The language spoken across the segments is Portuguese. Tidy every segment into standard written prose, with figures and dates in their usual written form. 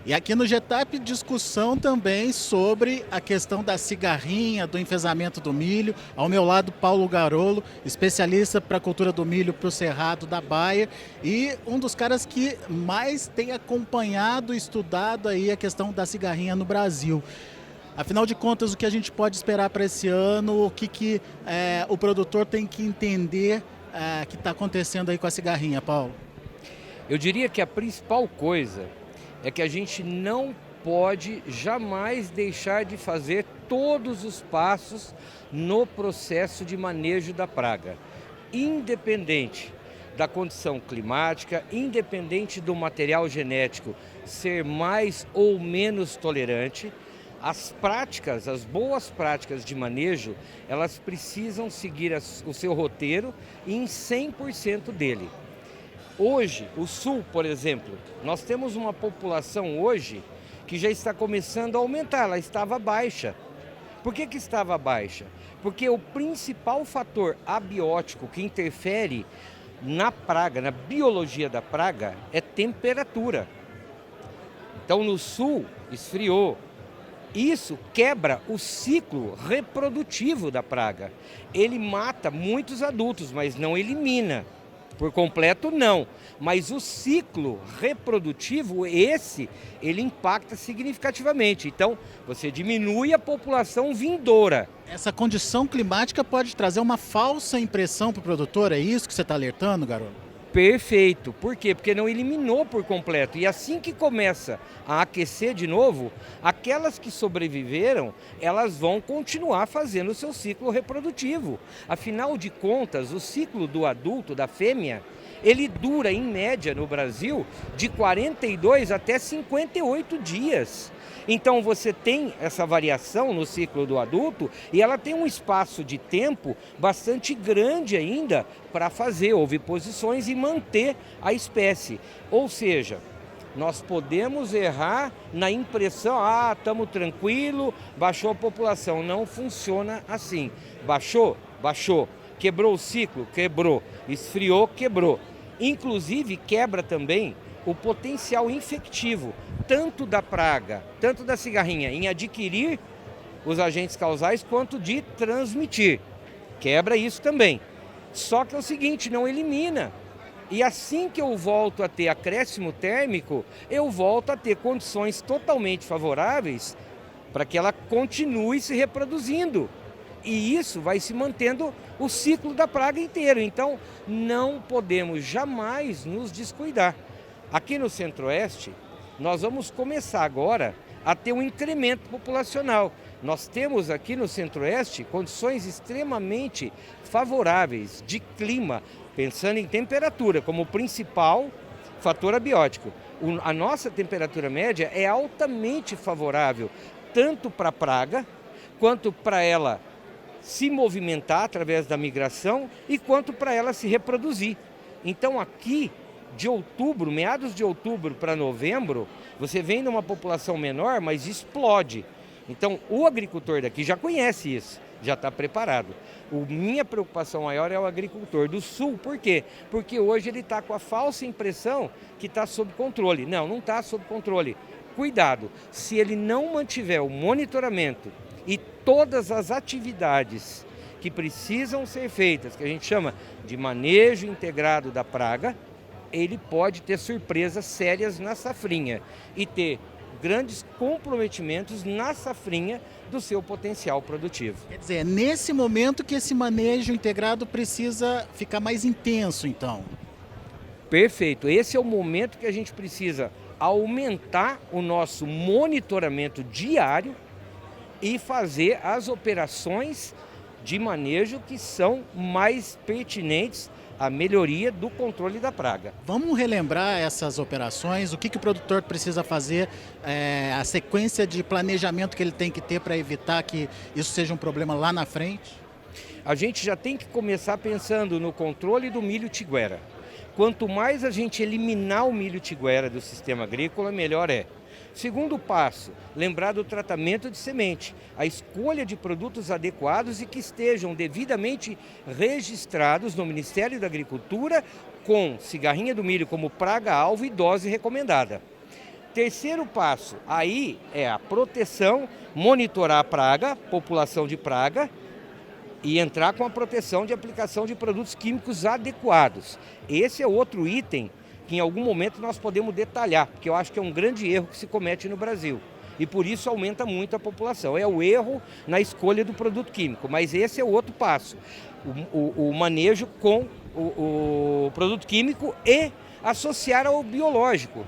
E aqui no Getap, discussão também sobre a questão da cigarrinha, do enfesamento do milho. Ao meu lado, Paulo Garolo, especialista para a cultura do milho para o Cerrado da Baia e um dos caras que mais tem acompanhado e estudado aí a questão da cigarrinha no Brasil. Afinal de contas, o que a gente pode esperar para esse ano? O que o produtor tem que entender que está acontecendo aí com a cigarrinha, Paulo? Eu diria que a principal coisa é que a gente não pode jamais deixar de fazer todos os passos no processo de manejo da praga, independente da condição climática, independente do material genético ser mais ou menos tolerante. As práticas, as boas práticas de manejo, elas precisam seguir o seu roteiro em 100% dele. Hoje, o Sul, por exemplo, nós temos uma população hoje que já está começando a aumentar, ela estava baixa. Por que estava baixa? Porque o principal fator abiótico que interfere na praga, na biologia da praga, é temperatura. Então, no Sul, esfriou. Isso quebra o ciclo reprodutivo da praga. Ele mata muitos adultos, mas não elimina. Por completo, não. Mas o ciclo reprodutivo, ele impacta significativamente. Então, você diminui a população vindoura. Essa condição climática pode trazer uma falsa impressão para o produtor, é isso que você está alertando, garoto? Perfeito. Por quê? Porque não eliminou por completo. E assim que começa a aquecer de novo, aquelas que sobreviveram, elas vão continuar fazendo o seu ciclo reprodutivo. Afinal de contas, o ciclo do adulto, da fêmea, ele dura, em média, no Brasil, de 42 até 58 dias. Então você tem essa variação no ciclo do adulto e ela tem um espaço de tempo bastante grande ainda para fazer oviposições e manter a espécie. Ou seja, nós podemos errar na impressão, estamos tranquilo, baixou a população. Não funciona assim. Baixou? Baixou. Quebrou o ciclo? Quebrou. Esfriou? Quebrou. Inclusive quebra também o potencial infectivo, tanto da praga, tanto da cigarrinha, em adquirir os agentes causais, quanto de transmitir. Quebra isso também. Só que é o seguinte, não elimina. E assim que eu volto a ter acréscimo térmico, eu volto a ter condições totalmente favoráveis para que ela continue se reproduzindo. E isso vai se mantendo o ciclo da praga inteiro. Então, não podemos jamais nos descuidar. Aqui no Centro-Oeste, nós vamos começar agora a ter um incremento populacional. Nós temos aqui no Centro-Oeste condições extremamente favoráveis de clima, pensando em temperatura como principal fator abiótico. A nossa temperatura média é altamente favorável, tanto para a praga, quanto para ela se movimentar através da migração e quanto para ela se reproduzir. Então aqui, de outubro, meados de outubro para novembro, você vem numa população menor, mas explode. Então, o agricultor daqui já conhece isso, já está preparado. Minha preocupação maior é o agricultor do Sul. Por quê? Porque hoje ele está com a falsa impressão que está sob controle. Não, não está sob controle. Cuidado, se ele não mantiver o monitoramento e todas as atividades que precisam ser feitas, que a gente chama de manejo integrado da praga, ele pode ter surpresas sérias na safrinha e ter grandes comprometimentos na safrinha do seu potencial produtivo. Quer dizer, é nesse momento que esse manejo integrado precisa ficar mais intenso, então. Perfeito. Esse é o momento que a gente precisa aumentar o nosso monitoramento diário e fazer as operações de manejo que são mais pertinentes à melhoria do controle da praga. Vamos relembrar essas operações, o que o produtor precisa fazer, a sequência de planejamento que ele tem que ter para evitar que isso seja um problema lá na frente? A gente já tem que começar pensando no controle do milho tiguera. Quanto mais a gente eliminar o milho tiguera do sistema agrícola, melhor é. Segundo passo, lembrar do tratamento de semente, a escolha de produtos adequados e que estejam devidamente registrados no Ministério da Agricultura com cigarrinha do milho como praga-alvo e dose recomendada. Terceiro passo, aí é a proteção, monitorar a praga, população de praga, e entrar com a proteção de aplicação de produtos químicos adequados. Esse é outro item que em algum momento nós podemos detalhar, porque eu acho que é um grande erro que se comete no Brasil. E por isso aumenta muito a população. É o erro na escolha do produto químico, mas esse é o outro passo. O manejo com o produto químico e associar ao biológico.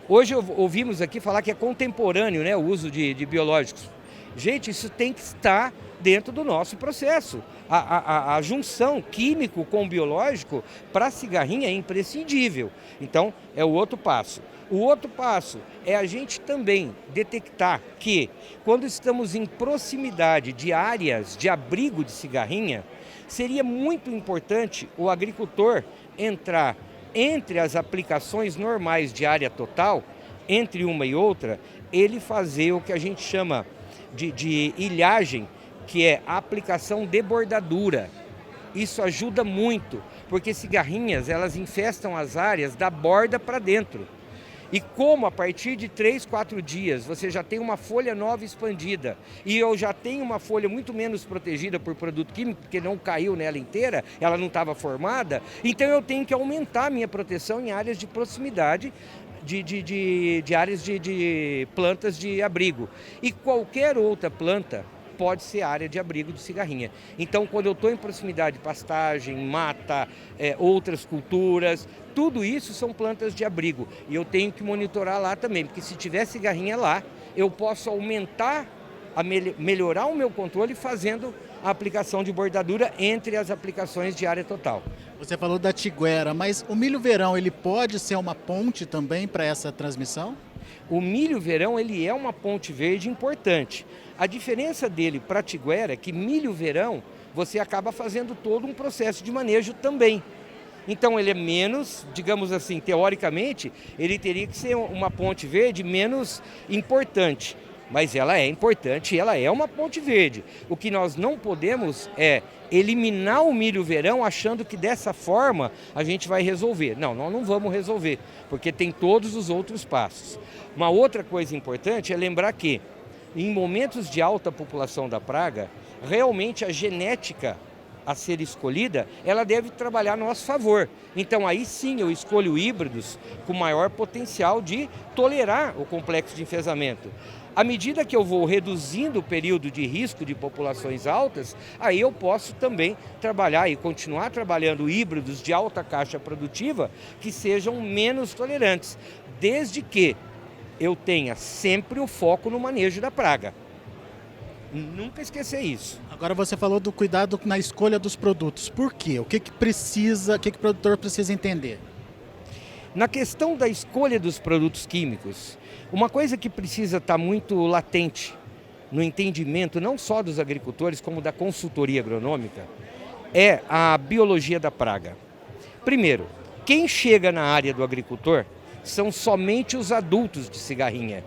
Hoje ouvimos aqui falar que é contemporâneo, né, o uso de biológicos. Gente, isso tem que estar dentro do nosso processo. A junção químico com biológico para a cigarrinha é imprescindível. Então, é o outro passo. O outro passo é a gente também detectar que, quando estamos em proximidade de áreas de abrigo de cigarrinha, seria muito importante o agricultor entrar entre as aplicações normais de área total, entre uma e outra, ele fazer o que a gente chama de ilhagem, que é a aplicação de bordadura. Isso ajuda muito, porque cigarrinhas, elas infestam as áreas da borda para dentro. E como a partir de 3, 4 dias você já tem uma folha nova expandida e eu já tenho uma folha muito menos protegida por produto químico, porque não caiu nela inteira, ela não estava formada, então eu tenho que aumentar a minha proteção em áreas de proximidade, de áreas de plantas de abrigo. E qualquer outra planta pode ser área de abrigo de cigarrinha. Então, quando eu estou em proximidade de pastagem, mata, outras culturas, tudo isso são plantas de abrigo. E eu tenho que monitorar lá também, porque se tiver cigarrinha lá, eu posso aumentar, melhorar o meu controle fazendo a aplicação de bordadura entre as aplicações de área total. Você falou da tiguera, mas o milho verão ele pode ser uma ponte também para essa transmissão? O milho verão ele é uma ponte verde importante. A diferença dele para a tiguera é que milho verão você acaba fazendo todo um processo de manejo também. Então ele é menos, digamos assim, teoricamente, ele teria que ser uma ponte verde menos importante. Mas ela é importante e ela é uma ponte verde. O que nós não podemos é eliminar o milho verão achando que dessa forma a gente vai resolver. Não, nós não vamos resolver, porque tem todos os outros passos. Uma outra coisa importante é lembrar que em momentos de alta população da praga, realmente a genética a ser escolhida, ela deve trabalhar a nosso favor. Então aí sim eu escolho híbridos com maior potencial de tolerar o complexo de enfesamento. À medida que eu vou reduzindo o período de risco de populações altas, aí eu posso também trabalhar e continuar trabalhando híbridos de alta caixa produtiva que sejam menos tolerantes, desde que eu tenha sempre o foco no manejo da praga. Nunca esquecer isso. Agora você falou do cuidado na escolha dos produtos. Por quê? O que precisa, o que o produtor precisa entender? Na questão da escolha dos produtos químicos, uma coisa que precisa estar muito latente no entendimento não só dos agricultores, como da consultoria agronômica, é a biologia da praga. Primeiro, quem chega na área do agricultor são somente os adultos de cigarrinha.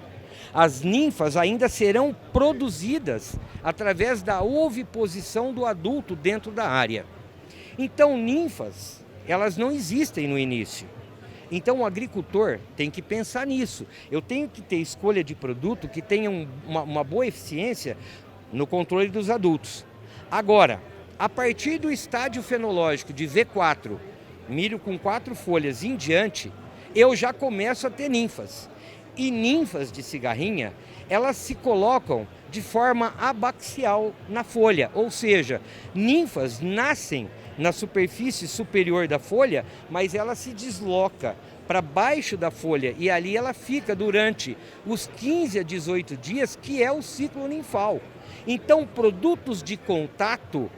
As ninfas ainda serão produzidas através da oviposição do adulto dentro da área. Então, ninfas, elas não existem no início. Então, o agricultor tem que pensar nisso. Eu tenho que ter escolha de produto que tenha uma boa eficiência no controle dos adultos. Agora, a partir do estágio fenológico de V4, milho com 4 folhas em diante, eu já começo a ter ninfas. E ninfas de cigarrinha, elas se colocam de forma abaxial na folha, ou seja, ninfas nascem na superfície superior da folha, mas ela se desloca para baixo da folha e ali ela fica durante os 15 a 18 dias, que é o ciclo ninfal. Então, produtos de contato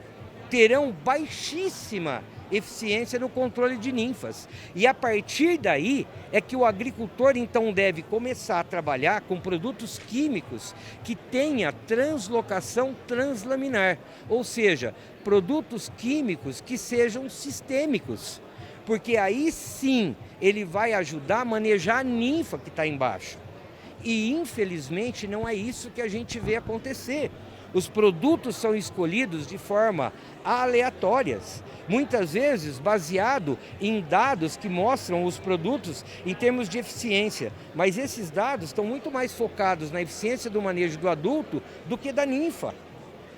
terão baixíssima eficiência no controle de ninfas. E a partir daí é que o agricultor então deve começar a trabalhar com produtos químicos que tenha translocação translaminar, ou seja, produtos químicos que sejam sistêmicos, porque aí sim ele vai ajudar a manejar a ninfa que está embaixo. E infelizmente não é isso que a gente vê acontecer. Os produtos são escolhidos de forma aleatórias, muitas vezes baseado em dados que mostram os produtos em termos de eficiência, mas esses dados estão muito mais focados na eficiência do manejo do adulto do que da ninfa.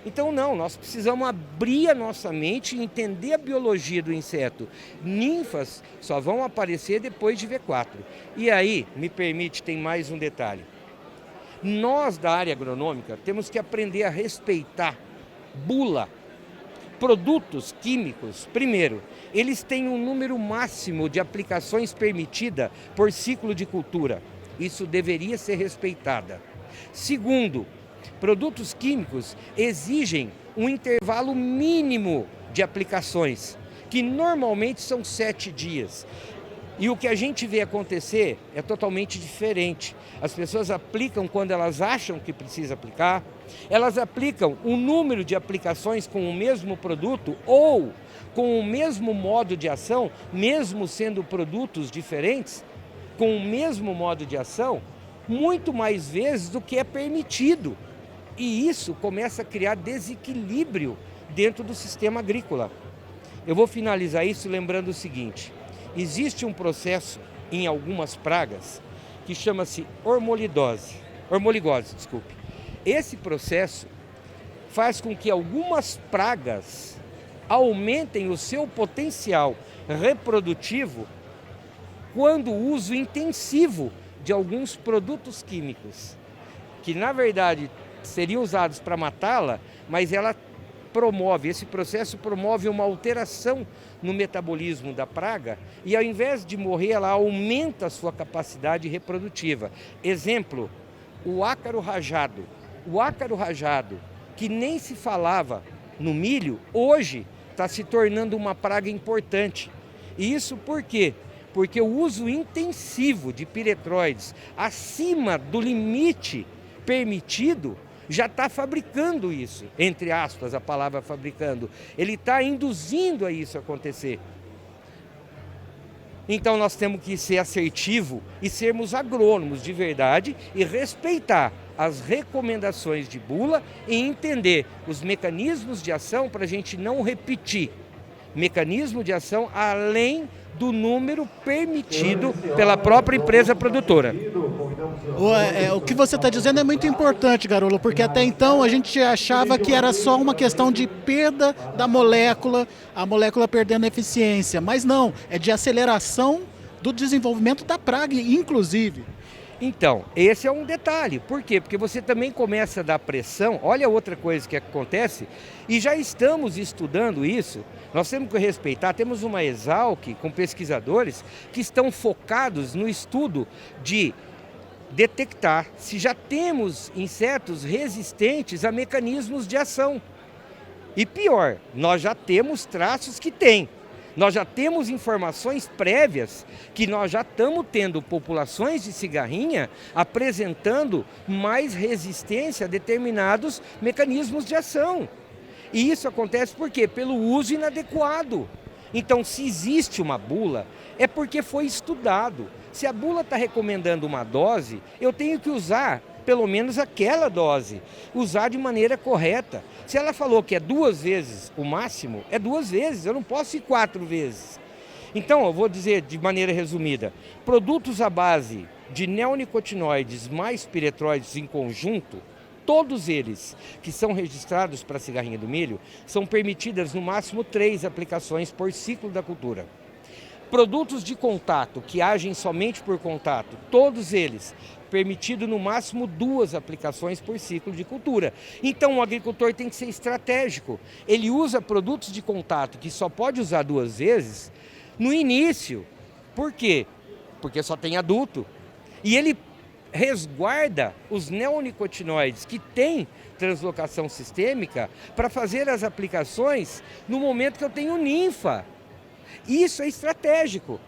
Então não, nós precisamos abrir a nossa mente e entender a biologia do inseto. Ninfas só vão aparecer depois de V4. E aí, me permite, tem mais um detalhe. Nós da área agronômica temos que aprender a respeitar bula, produtos químicos. Primeiro, eles têm um número máximo de aplicações permitida por ciclo de cultura. Isso deveria ser respeitada. Segundo, produtos químicos exigem um intervalo mínimo de aplicações, que normalmente são 7 dias. E o que a gente vê acontecer é totalmente diferente. As pessoas aplicam quando elas acham que precisa aplicar, elas aplicam um número de aplicações com o mesmo produto ou com o mesmo modo de ação, mesmo sendo produtos diferentes, com o mesmo modo de ação, muito mais vezes do que é permitido. E isso começa a criar desequilíbrio dentro do sistema agrícola. Eu vou finalizar isso lembrando o seguinte: existe um processo em algumas pragas que chama-se hormoligose. Esse processo faz com que algumas pragas aumentem o seu potencial reprodutivo quando o uso intensivo de alguns produtos químicos, que na verdade seriam usados para matá-la, mas esse processo promove uma alteração no metabolismo da praga e ao invés de morrer, ela aumenta a sua capacidade reprodutiva. Exemplo, o ácaro rajado. O ácaro rajado, que nem se falava no milho, hoje está se tornando uma praga importante. E isso por quê? Porque o uso intensivo de piretroides acima do limite permitido já está fabricando isso, entre aspas, a palavra fabricando. Ele está induzindo a isso acontecer. Então nós temos que ser assertivo e sermos agrônomos de verdade e respeitar as recomendações de bula e entender os mecanismos de ação para a gente não repetir. Mecanismo de ação além do número permitido pela própria empresa produtora. O que você está dizendo é muito importante, Garolo, porque até então a gente achava que era só uma questão de perda da molécula, a molécula perdendo eficiência, mas não, é de aceleração do desenvolvimento da praga, inclusive. Então, esse é um detalhe. Por quê? Porque você também começa a dar pressão. Olha outra coisa que acontece, e já estamos estudando isso. Nós temos que respeitar, temos uma Exalc com pesquisadores que estão focados no estudo de detectar se já temos insetos resistentes a mecanismos de ação. E pior, nós já temos traços que têm. Nós já temos informações prévias que nós já estamos tendo populações de cigarrinha apresentando mais resistência a determinados mecanismos de ação. E isso acontece por quê? Pelo uso inadequado. Então, se existe uma bula, é porque foi estudado. Se a bula está recomendando uma dose, eu tenho que usar pelo menos aquela dose, usar de maneira correta. Se ela falou que é 2 vezes o máximo, é 2 vezes, eu não posso ir 4 vezes. Então, eu vou dizer de maneira resumida, produtos à base de neonicotinoides mais piretroides em conjunto, todos eles que são registrados para a cigarrinha do milho, são permitidas no máximo 3 aplicações por ciclo da cultura. Produtos de contato, que agem somente por contato, todos eles, permitido no máximo 2 aplicações por ciclo de cultura. Então o agricultor tem que ser estratégico. Ele usa produtos de contato que só pode usar 2 vezes no início. Por quê? Porque só tem adulto. E ele resguarda os neonicotinoides que têm translocação sistêmica para fazer as aplicações no momento que eu tenho ninfa. Isso é estratégico.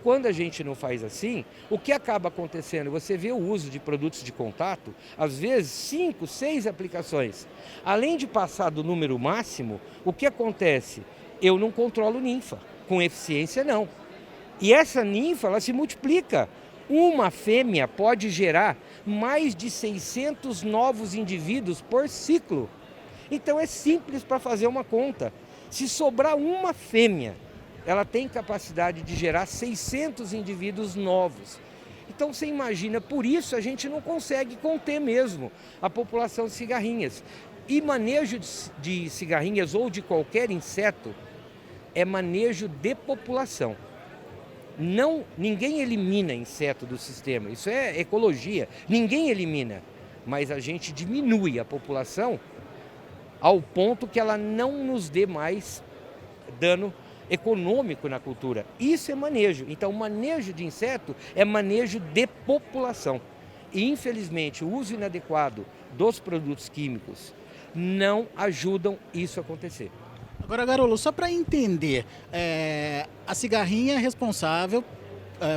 Quando a gente não faz assim, o que acaba acontecendo? Você vê o uso de produtos de contato, às vezes 5, 6 aplicações. Além de passar do número máximo, o que acontece? Eu não controlo ninfa, com eficiência não. E essa ninfa, ela se multiplica Uma fêmea pode gerar mais de 600 novos indivíduos por ciclo. Então é simples para fazer uma conta. Se sobrar uma fêmea, ela tem capacidade de gerar 600 indivíduos novos. Então você imagina, por isso a gente não consegue conter mesmo a população de cigarrinhas. E manejo de cigarrinhas ou de qualquer inseto é manejo de população. Ninguém elimina inseto do sistema, isso é ecologia, ninguém elimina, mas a gente diminui a população ao ponto que ela não nos dê mais dano econômico na cultura. Isso é manejo. Então, manejo de inseto é manejo de população. E, infelizmente, o uso inadequado dos produtos químicos não ajudam isso a acontecer. Agora, Garolo, só para entender, a cigarrinha é responsável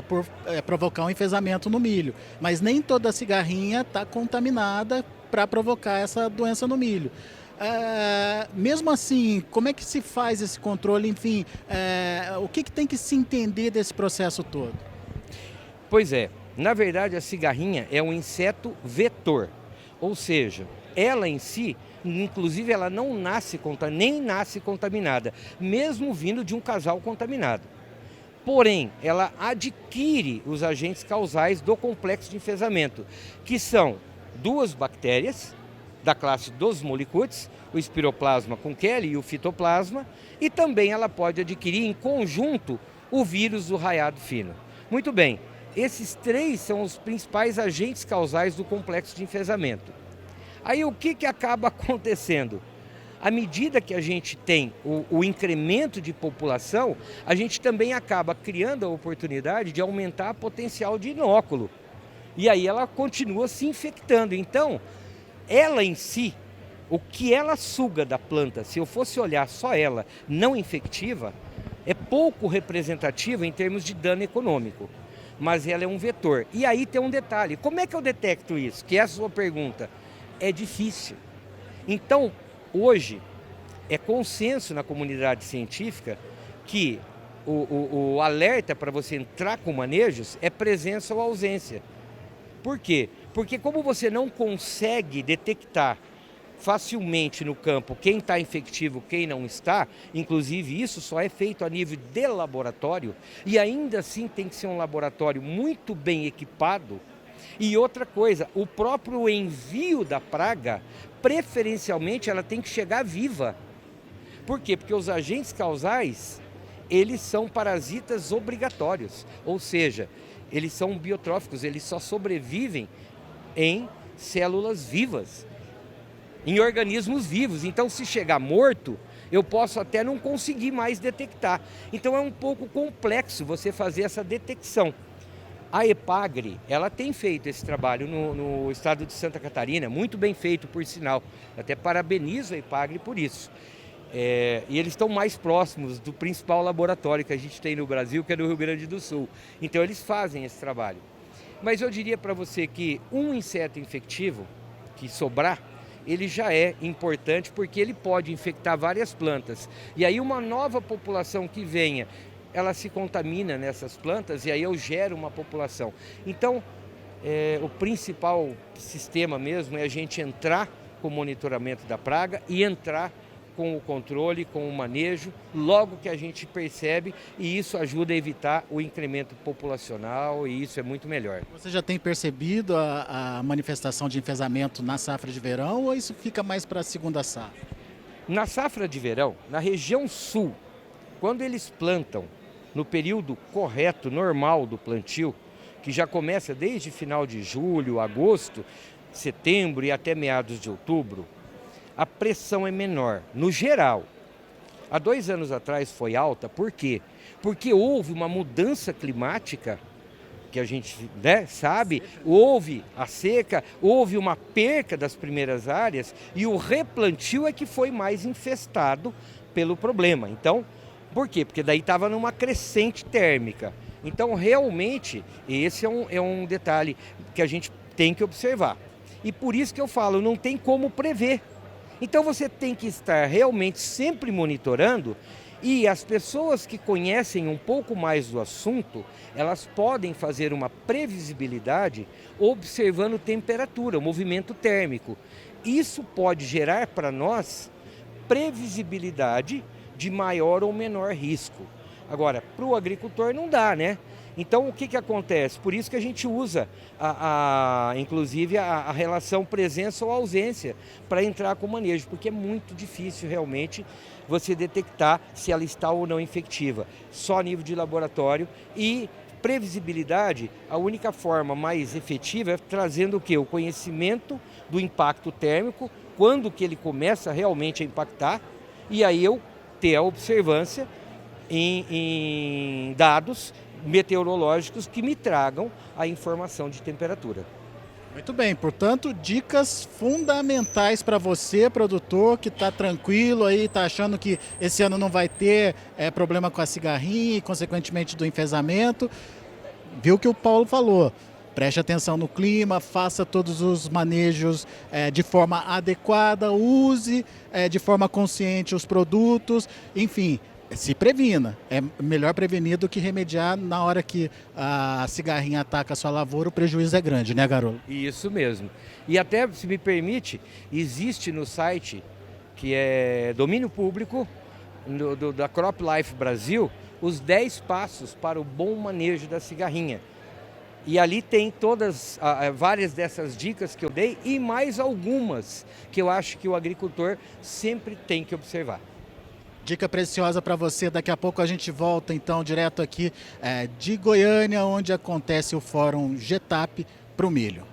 por provocar um enfesamento no milho, mas nem toda cigarrinha está contaminada para provocar essa doença no milho. Mesmo assim, como é que se faz esse controle? Enfim, o que tem que se entender desse processo todo? Pois é, na verdade a cigarrinha é um inseto vetor, ou seja, ela em si, inclusive ela nem nasce contaminada, mesmo vindo de um casal contaminado. Porém, ela adquire os agentes causais do complexo de enfesamento, que são duas bactérias da classe dos molicutes, o Spiroplasma conchelyi e o Fitoplasma, e também ela pode adquirir em conjunto o vírus do raiado fino. Muito bem, esses três são os principais agentes causais do complexo de enfesamento. Aí o que acaba acontecendo? À medida que a gente tem o incremento de população, a gente também acaba criando a oportunidade de aumentar o potencial de inóculo. E aí ela continua se infectando. Então, ela em si, o que ela suga da planta, se eu fosse olhar só ela, não infectiva, é pouco representativa em termos de dano econômico. Mas ela é um vetor. E aí tem um detalhe, como é que eu detecto isso? Que é a sua pergunta. É difícil. Então, hoje, é consenso na comunidade científica que o alerta para você entrar com manejos é presença ou ausência. Por quê? Porque como você não consegue detectar facilmente no campo quem está infectivo, quem não está, inclusive isso só é feito a nível de laboratório, e ainda assim tem que ser um laboratório muito bem equipado. E outra coisa, o próprio envio da praga, preferencialmente ela tem que chegar viva. Por quê? Porque os agentes causais, eles são parasitas obrigatórios, ou seja, eles são biotróficos, eles só sobrevivem em células vivas, em organismos vivos. Então, se chegar morto, eu posso até não conseguir mais detectar. Então, é um pouco complexo você fazer essa detecção. A EPAGRE, ela tem feito esse trabalho no estado de Santa Catarina, muito bem feito, por sinal. Até parabenizo a EPAGRE por isso. E eles estão mais próximos do principal laboratório que a gente tem no Brasil, que é no Rio Grande do Sul. Então, eles fazem esse trabalho. Mas eu diria para você que um inseto infectivo, que sobrar, ele já é importante porque ele pode infectar várias plantas. E aí uma nova população que venha, ela se contamina nessas plantas e aí eu gero uma população. Então, o principal sistema mesmo é a gente entrar com o monitoramento da praga e entrar com o controle, com o manejo, logo que a gente percebe, e isso ajuda a evitar o incremento populacional, e isso é muito melhor. Você já tem percebido a manifestação de enfesamento na safra de verão ou isso fica mais para a segunda safra? Na safra de verão, na região sul, quando eles plantam no período correto, normal do plantio, que já começa desde final de julho, agosto, setembro e até meados de outubro, a pressão é menor, no geral. Há 2 anos atrás foi alta, por quê? Porque houve uma mudança climática, que a gente sabe, houve a seca, houve uma perca das primeiras áreas e o replantio é que foi mais infestado pelo problema. Então, por quê? Porque daí estava numa crescente térmica. Então, realmente, esse é um detalhe que a gente tem que observar. E por isso que eu falo, não tem como prever. Então você tem que estar realmente sempre monitorando E as pessoas que conhecem um pouco mais do assunto, elas podem fazer uma previsibilidade observando temperatura, o movimento térmico. Isso pode gerar para nós previsibilidade de maior ou menor risco. Agora, para o agricultor não dá, né? Então, o que acontece? Por isso que a gente usa, inclusive, a relação presença ou ausência para entrar com o manejo, porque é muito difícil realmente você detectar se ela está ou não infectiva. Só a nível de laboratório e previsibilidade, a única forma mais efetiva é trazendo o quê? O conhecimento do impacto térmico, quando que ele começa realmente a impactar, e aí eu ter a observância em dados meteorológicos que me tragam a informação de temperatura. Muito bem, portanto, dicas fundamentais para você, produtor, que está tranquilo aí, está achando que esse ano não vai ter problema com a cigarrinha e, consequentemente, do enfesamento. Viu o que o Paulo falou. Preste atenção no clima, faça todos os manejos de forma adequada, use de forma consciente os produtos, enfim, se previna. É melhor prevenir do que remediar. Na hora que a cigarrinha ataca a sua lavoura, o prejuízo é grande, né, Garolo? Isso mesmo. E até, se me permite, existe no site, que é domínio público, da Crop Life Brasil, os 10 passos para o bom manejo da cigarrinha. E ali tem várias dessas dicas que eu dei e mais algumas que eu acho que o agricultor sempre tem que observar. Dica preciosa para você. Daqui a pouco a gente volta então direto aqui de Goiânia, onde acontece o Fórum GETAP para o milho.